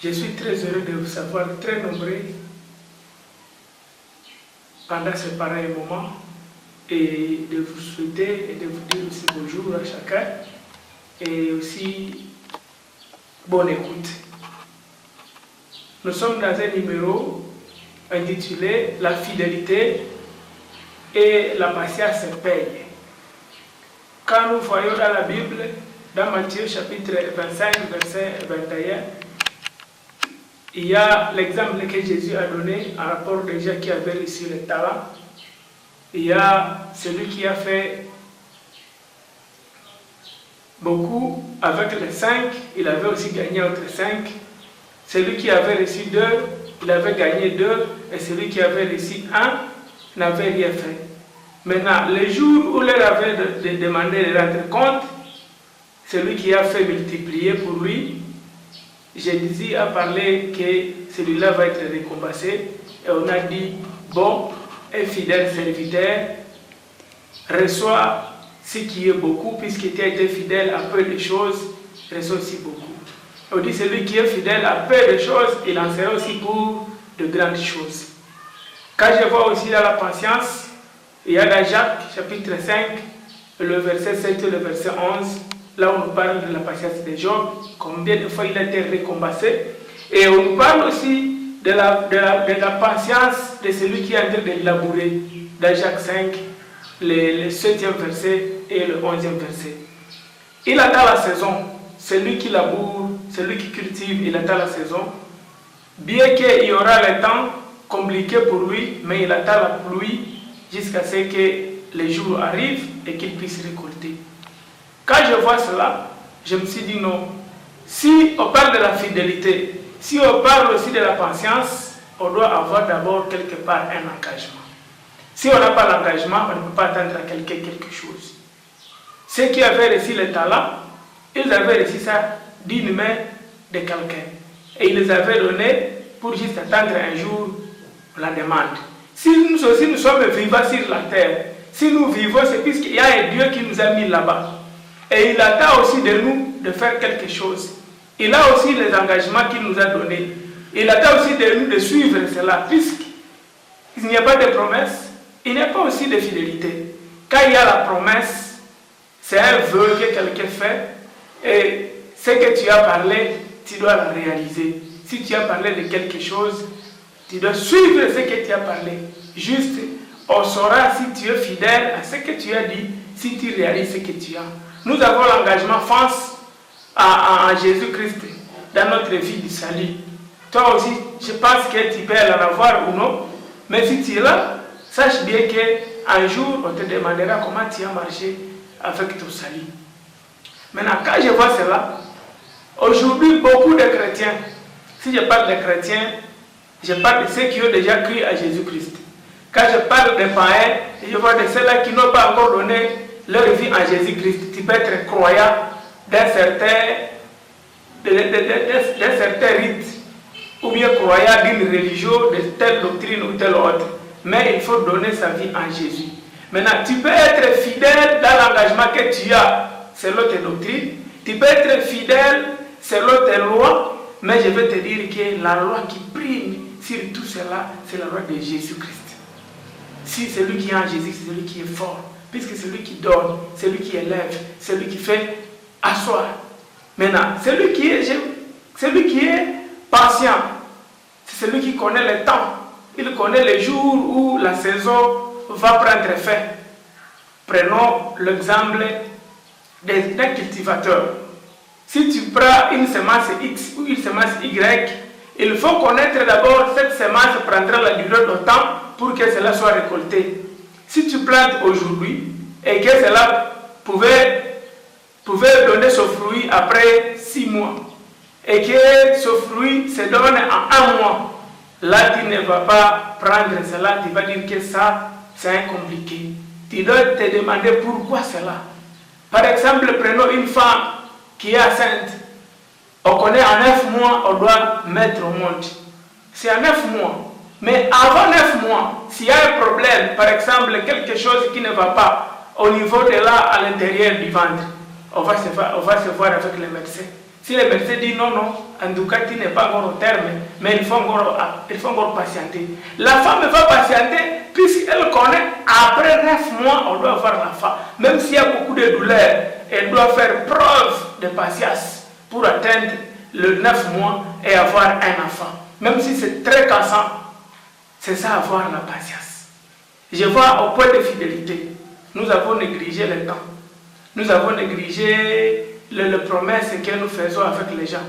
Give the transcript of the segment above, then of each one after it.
Je suis très heureux de vous savoir très nombreux pendant ce pareil moment et de vous souhaiter et de vous dire aussi bonjour à chacun et aussi bonne écoute. Nous sommes dans un numéro intitulé « La fidélité et la patience se payent ». Quand nous voyons dans la Bible, dans Matthieu chapitre 25, verset 21, il y a l'exemple que Jésus a donné en rapport des gens qui avaient reçu les talents. Il y a celui qui a fait beaucoup avec les 5, il avait aussi gagné entre 5. Celui qui avait reçu 2, il avait gagné 2. Et celui qui avait reçu 1 n'avait rien fait. Maintenant, le jour où leur avait demandé de rendre compte, celui qui a fait multiplier pour lui, Jésus a parlé que celui-là va être récompensé. Et on a dit, bon, un fidèle serviteur reçoit ce qui est beaucoup, puisqu'il a été fidèle à peu de choses, reçoit aussi beaucoup. On dit, celui qui est fidèle à peu de choses, il en sera aussi pour de grandes choses. Quand je vois aussi dans la patience, il y a dans Jacques, chapitre 5, le verset 7 et le verset 11, là on nous parle de la patience de Job, combien de fois il a été récompensé. Et on nous parle aussi de la patience de celui qui est en train de labourer, dans Jacques 5, le 7e verset et le 11e verset. Il attend la saison, celui qui laboure, celui qui cultive, il attend la saison. Bien qu'il y aura le temps compliqué pour lui, mais il attend la pluie jusqu'à ce que les jours arrivent et qu'il puisse récolter. Quand je vois cela, je me suis dit non. Si on parle de la fidélité, si on parle aussi de la patience, on doit avoir d'abord quelque part un engagement. Si on n'a pas l'engagement, on ne peut pas attendre à quelqu'un quelque chose. Ceux qui avaient reçu le talent, ils avaient reçu ça d'une main de quelqu'un. Et ils les avaient donné pour juste attendre un jour la demande. Si nous aussi nous sommes vivants sur la terre, si nous vivons, c'est puisqu'il y a un Dieu qui nous a mis là-bas. Et il attend aussi de nous de faire quelque chose. Il a aussi les engagements qu'il nous a donnés. Il attend aussi de nous de suivre cela, puisqu'il n'y a pas de promesse, il n'y a pas aussi de fidélité. Quand il y a la promesse, c'est un vœu que quelqu'un fait, et ce que tu as parlé, tu dois le réaliser. Si tu as parlé de quelque chose, tu dois suivre ce que tu as parlé. Juste, on saura si tu es fidèle à ce que tu as dit, si tu réalises ce que tu as. Nous avons l'engagement face à Jésus-Christ dans notre vie du salut. Toi aussi, je pense que tu peux en avoir ou non, mais si tu es là, sache bien qu'un jour, on te demandera comment tu as marché avec ton salut. Maintenant, quand je vois cela, aujourd'hui, beaucoup de chrétiens, si je parle de chrétiens, je parle de ceux qui ont déjà cru à Jésus-Christ. Quand je parle des païens, je vois de ceux-là qui n'ont pas encore donné leur vie à Jésus-Christ. Tu peux être croyant d'un certain rite, ou bien croyant d'une religion, de telle doctrine ou telle autre. Mais il faut donner sa vie à Jésus. Maintenant, tu peux être fidèle dans l'engagement que tu as selon tes doctrines. Tu peux être fidèle selon tes lois. Mais je vais te dire que la loi qui prime sur tout cela, c'est la loi de Jésus-Christ. Si celui qui est en Jésus, c'est celui qui est fort. Puisque c'est celui qui donne, celui qui élève, celui qui fait asseoir. Maintenant, celui qui est patient, c'est celui qui connaît le temps. Il connaît les jours où la saison va prendre fin. Prenons l'exemple d'un cultivateur. Si tu prends une semence X ou une semence Y, il faut connaître d'abord cette semence prendra la durée de temps pour que cela soit récolté. Si tu plantes aujourd'hui et que cela pouvait donner ce fruit après 6 mois et que ce fruit se donne en 1 mois, là tu ne vas pas prendre cela, tu vas dire que ça c'est compliqué. Tu dois te demander pourquoi cela. Par exemple, prenons une femme qui est enceinte. On connaît en 9 mois, on doit mettre au monde. C'est en 9 mois. Mais avant 9 mois, s'il y a un problème, par exemple, quelque chose qui ne va pas au niveau de là, à l'intérieur du ventre, on va se voir avec le médecin. Si les médecins disent non, non, en tout cas, tu n'es pas encore au terme, mais il faut encore patienter. La femme va patienter puisqu'elle connaît, après 9 mois, on doit avoir l'enfant. Même s'il y a beaucoup de douleurs, elle doit faire preuve de patience pour atteindre le 9 mois et avoir un enfant. Même si c'est très cassant, c'est ça avoir la patience. Je vois au point de fidélité, nous avons négligé le temps. Nous avons négligé les promesses que nous faisons avec les gens.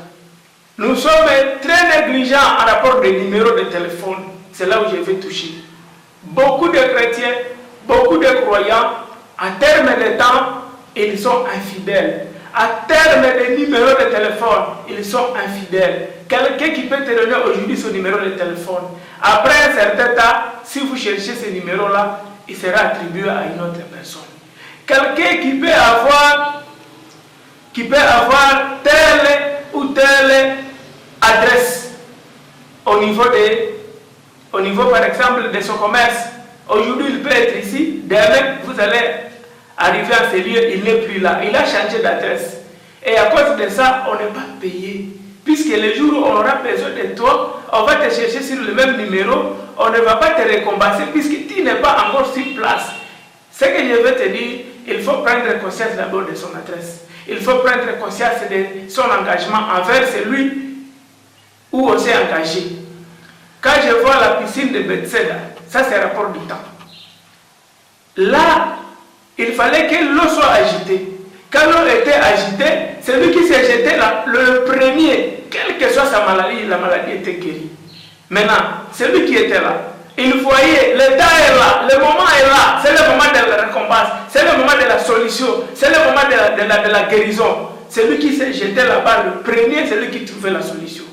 Nous sommes très négligents en rapport des numéros de téléphone. C'est là où je vais toucher. Beaucoup de chrétiens, beaucoup de croyants, en termes de temps, ils sont infidèles. À terme des numéros de téléphone, ils sont infidèles. Quelqu'un qui peut te donner aujourd'hui son numéro de téléphone, après un certain temps, si vous cherchez ce numéro-là, il sera attribué à une autre personne. Quelqu'un qui peut avoir telle ou telle adresse au niveau par exemple de son commerce. Aujourd'hui, il peut être ici, demain, vous allez arriver à ce lieu, il n'est plus là. Il a changé d'adresse. Et à cause de ça, on n'est pas payé. Puisque le jour où on aura besoin de toi, on va te chercher sur le même numéro, on ne va pas te récompenser puisque tu n'es pas encore sur place. Ce que je veux te dire, il faut prendre conscience d'abord de son adresse. Il faut prendre conscience de son engagement envers celui où on s'est engagé. Quand je vois la piscine de Bethsaida, ça c'est rapport du temps. Là, il fallait que l'eau soit agitée. Quand l'eau était agitée, celui qui s'est jeté là, le premier, quelle que soit sa maladie, la maladie était guérie. Maintenant, celui qui était là, il voyait, le temps est là, le moment est là, c'est le moment de la récompense, c'est le moment de la solution, c'est le moment de la guérison. Celui qui s'est jeté là-bas, le premier, c'est lui qui trouvait la solution.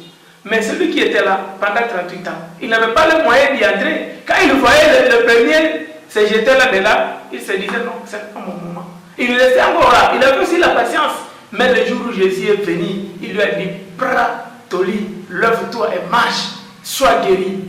Mais celui qui était là pendant 38 ans, il n'avait pas le moyen d'y entrer. Quand il voyait le premier se jeter là-dedans, il se disait non, c'est pas mon moment. Il restait encore là, il avait aussi la patience. Mais le jour où Jésus est venu, il lui a dit, prends ton lit, lève-toi et marche, sois guéri.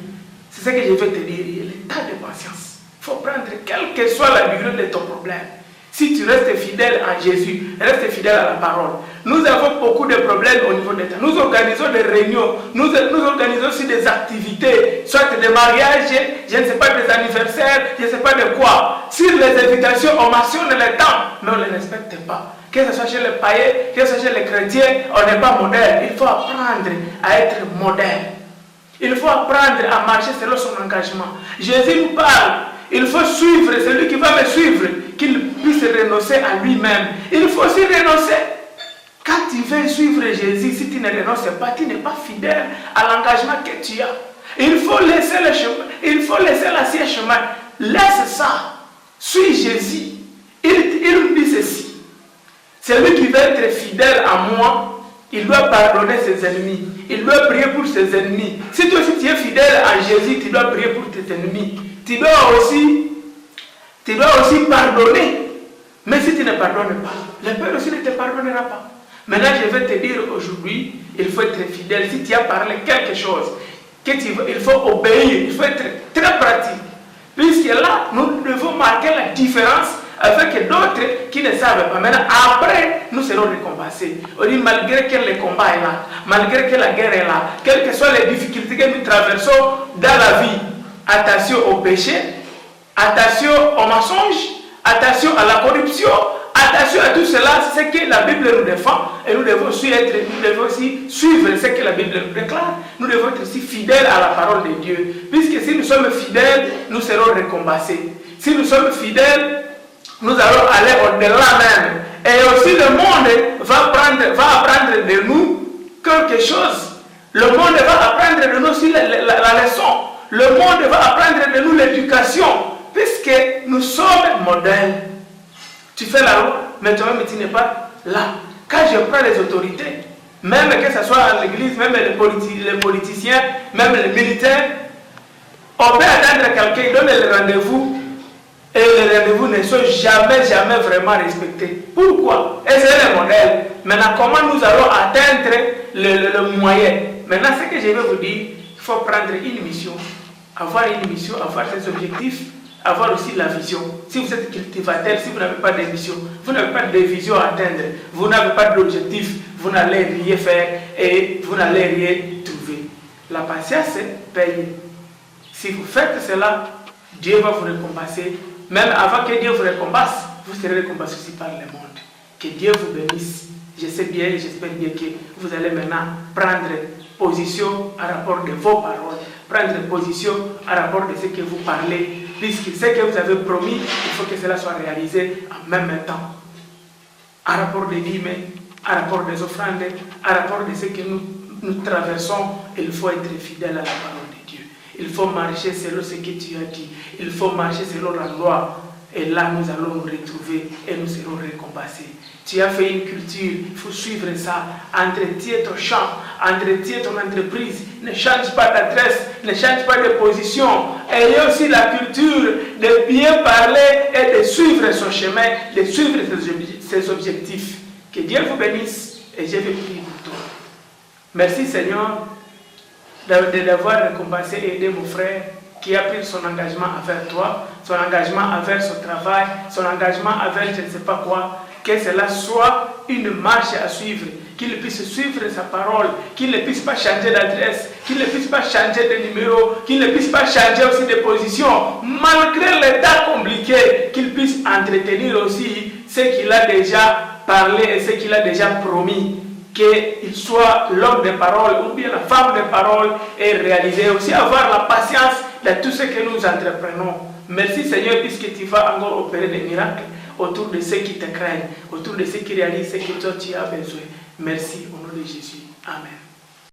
C'est ce que je veux te dire, il y a l'état de patience. Il faut prendre, quelle que soit la durée de ton problème. Si tu restes fidèle à Jésus, reste fidèle à la parole. Nous avons beaucoup de problèmes au niveau d'État. Nous organisons des réunions, nous organisons aussi des activités, soit des mariages, je ne sais pas, des anniversaires, je ne sais pas de quoi. Sur les invitations, on mentionne le temps, mais on ne les respecte pas. Que ce soit chez les païens, que ce soit chez les chrétiens, on n'est pas modèle. Il faut apprendre à être modèle. Il faut apprendre à marcher selon son engagement. Jésus nous parle. Il faut suivre celui qui va me suivre, qu'il puisse renoncer à lui-même. Il faut aussi renoncer. Quand tu veux suivre Jésus, si tu ne renonces pas, tu n'es pas fidèle à l'engagement que tu as. Il faut laisser le chemin. Il faut laisser l'ancien chemin. Laisse ça. Suis Jésus. Il nous dit ceci. Celui qui veut être fidèle à moi, il doit pardonner ses ennemis. Il doit prier pour ses ennemis. Si toi aussi tu es fidèle à Jésus, tu dois prier pour tes ennemis. Tu dois aussi pardonner. Mais si tu ne pardonnes pas, le Père aussi ne te pardonnera pas. Maintenant, je vais te dire aujourd'hui, il faut être fidèle. Si tu as parlé quelque chose, il faut obéir. Il faut être très pratique. Puisque là, nous devons marquer la différence avec d'autres qui ne savent pas. Maintenant, après, nous serons récompensés. On dit, malgré que le combat est là, malgré que la guerre est là, quelles que soient les difficultés que nous traversons dans la vie, attention au péché, attention au mensonge, attention à la corruption, attention à tout cela, c'est ce que la Bible nous défend. Et nous devons aussi suivre ce que la Bible nous déclare. Nous devons être aussi fidèles à la parole de Dieu. Puisque si nous sommes fidèles, nous serons récompensés. Si nous sommes fidèles, nous allons aller au-delà même. Et aussi le monde va apprendre de nous quelque chose. Le monde va apprendre de nous aussi la leçon. Le monde va apprendre de nous l'éducation. Puisque nous sommes modèles. Tu fais la loi, mais toi-même tu n'es pas là. Quand je prends les autorités, même que ce soit à l'église, même les politiciens, même les militaires, on peut attendre quelqu'un, il donne le rendez-vous, et les rendez-vous ne sont jamais vraiment respectés. Pourquoi? Et c'est le modèle. Maintenant, comment nous allons atteindre le moyen? Maintenant, ce que je vais vous dire, il faut prendre une mission, avoir ses objectifs, avoir aussi la vision. Si vous êtes cultivateur, si vous n'avez pas de mission, vous n'avez pas de vision à atteindre, vous n'avez pas d'objectif, vous n'allez rien faire et vous n'allez rien trouver. La patience paye. Si vous faites cela, Dieu va vous récompenser. Même avant que Dieu vous récompense, vous serez récompensé aussi par le monde. Que Dieu vous bénisse. Je sais bien et j'espère bien que vous allez maintenant prendre position à rapport de vos paroles, prendre position à rapport de ce que vous parlez, puisque ce que vous avez promis, il faut que cela soit réalisé en même temps. À rapport des dîmes, à rapport des offrandes, à rapport de ce que nous traversons, il faut être fidèle à la parole de Dieu. Il faut marcher selon ce que tu as dit. Il faut marcher selon la loi. Et là, nous allons nous retrouver et nous serons récompensés. Tu as fait une culture, il faut suivre ça. Entretiens ton champ, entretiens ton entreprise. Ne change pas d'adresse, ne change pas de position. Ayez aussi la culture de bien parler et de suivre son chemin, de suivre ses objectifs. Que Dieu vous bénisse et je vais prier pour toi. Merci Seigneur de l'avoir récompensé et aidé mon frère qui a pris son engagement envers toi, son engagement envers son travail, son engagement envers je ne sais pas quoi. Que cela soit une marche à suivre, qu'il puisse suivre sa parole, qu'il ne puisse pas changer d'adresse, qu'il ne puisse pas changer de numéro, qu'il ne puisse pas changer aussi de position, malgré l'état compliqué, qu'il puisse entretenir aussi ce qu'il a déjà parlé et ce qu'il a déjà promis. Qu'il soit l'homme de parole ou bien la femme de parole et réaliser aussi, avoir la patience de tout ce que nous entreprenons. Merci Seigneur, puisque tu vas encore opérer des miracles autour de ceux qui te craignent, autour de ceux qui réalisent ce que toi tu as besoin. Merci au nom de Jésus. Amen.